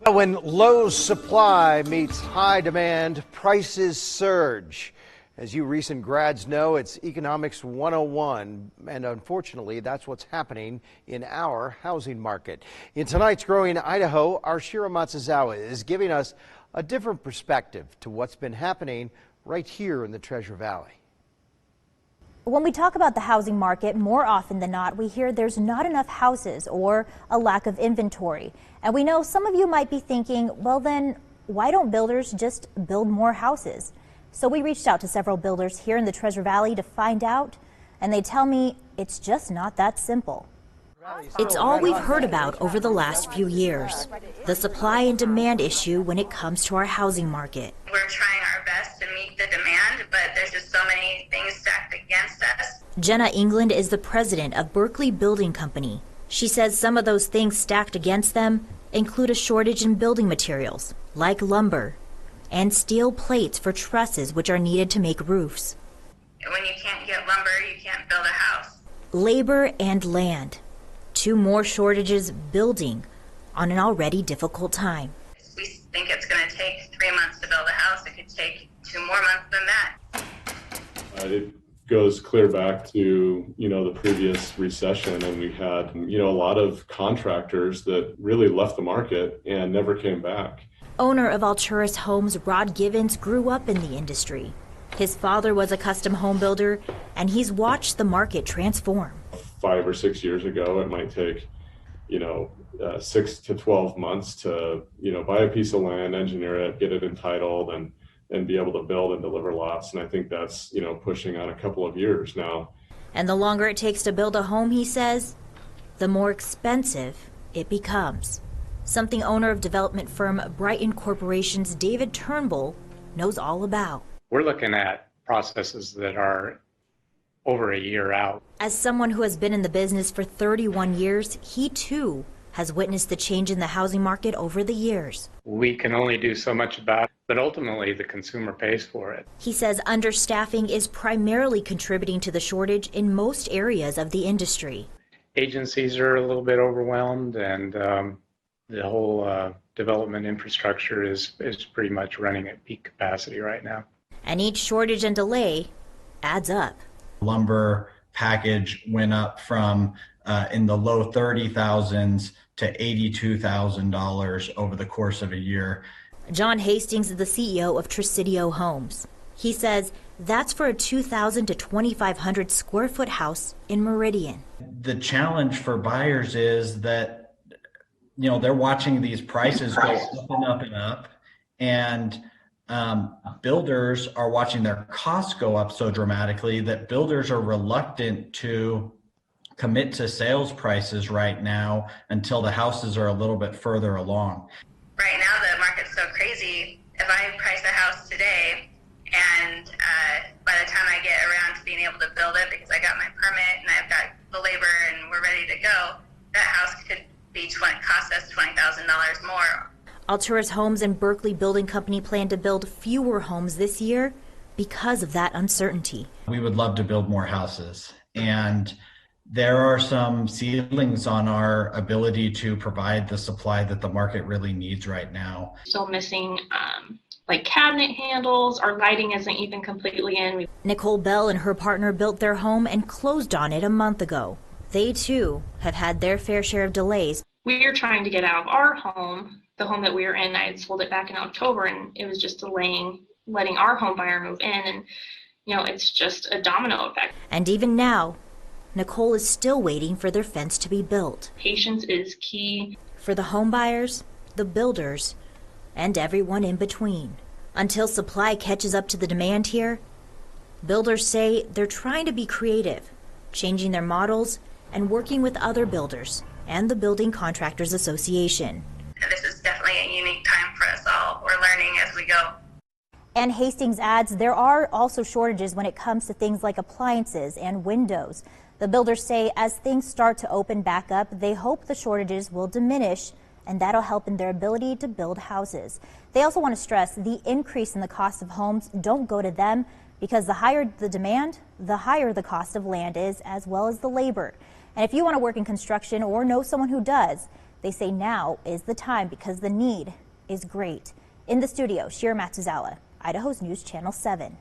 When low supply meets high demand, prices surge. As you recent grads know, it's Economics 101, and unfortunately, that's what's happening in our housing market. In tonight's Growing Idaho, our Shira Matsuzawa is giving us a different perspective to what's been happening right here in the Treasure Valley. When we talk about the housing market, more often than not, we hear there's not enough houses or a lack of inventory. And we know some of you might be thinking, well then, why don't builders just build more houses? So we reached out to several builders here in the Treasure Valley to find out, and they tell me it's just not that simple. It's all we've heard about over the last few years, the supply and demand issue when it comes to our housing market. We're trying our best to meet the demand, but there's just so many things stacked against us. Jenna England is the president of Berkeley Building Company. She says some of those things stacked against them include a shortage in building materials, like lumber, and steel plates for trusses which are needed to make roofs. When you can't get lumber, you can't build a house. Labor and land. Two more shortages building on an already difficult time. We think it's going to take 3 months to build a house. It could take 2 more months than that. It goes clear back to, the previous recession, and we had, a lot of contractors that really left the market and never came back. Owner of Alturas Homes, Rod Givens, grew up in the industry. His father was a custom home builder, and he's watched the market transform. 5 or 6 years ago, it might take, 6 to 12 months to, buy a piece of land, engineer it, get it entitled, and be able to build and deliver lots. And I think that's, pushing on a couple of years now. And the longer it takes to build a home, he says, the more expensive it becomes. Something owner of development firm Brighton Corporation's David Turnbull knows all about. We're looking at processes that are over a year out. As someone who has been in the business for 31 years, he too has witnessed the change in the housing market over the years. We can only do so much about it, but ultimately the consumer pays for it. He says understaffing is primarily contributing to the shortage in most areas of the industry. Agencies are a little bit overwhelmed, and the whole development infrastructure is pretty much running at peak capacity right now. And each shortage and delay adds up. Lumber package went up from in the low 30,000s to $82,000 over the course of a year. John Hastings is the CEO of Tresidio Homes. He says that's for a 2,000 to 2,500 square foot house in Meridian. The challenge for buyers is that, they're watching these prices go up and up and up, and builders are watching their costs go up so dramatically that builders are reluctant to commit to sales prices right now until the houses are a little bit further along. Right now, the market's so crazy. If I price a house today, and by the time I get around to being able to build it, because I got my permit and I've got the labor and we're ready to go, that house could be cost us $20,000 more. Alturas Homes and Berkeley Building Company plan to build fewer homes this year because of that uncertainty. We would love to build more houses, and there are some ceilings on our ability to provide the supply that the market really needs right now. Still missing like cabinet handles. Our lighting isn't even completely in. Nicole Bell and her partner built their home and closed on it a month ago. They too have had their fair share of delays. We are trying to get out of our home, the home that we were in. I had sold it back in October, and it was just delaying letting our home buyer move in. And, it's just a domino effect. And even now, Nicole is still waiting for their fence to be built. Patience is key. For the home buyers, the builders, and everyone in between. Until supply catches up to the demand here, builders say they're trying to be creative, changing their models and working with other builders and the Building Contractors Association. This is definitely a unique time for us all. We're learning as we go. And Hastings adds there are also shortages when it comes to things like appliances and windows. The builders say as things start to open back up, they hope the shortages will diminish, and that'll help in their ability to build houses. They also want to stress the increase in the cost of homes don't go to them, because the higher the demand, the higher the cost of land is, as well as the labor. And if you want to work in construction or know someone who does, They say now is the time because the need is great. In the studio, Shira Matsuzala, Idaho's News Channel 7.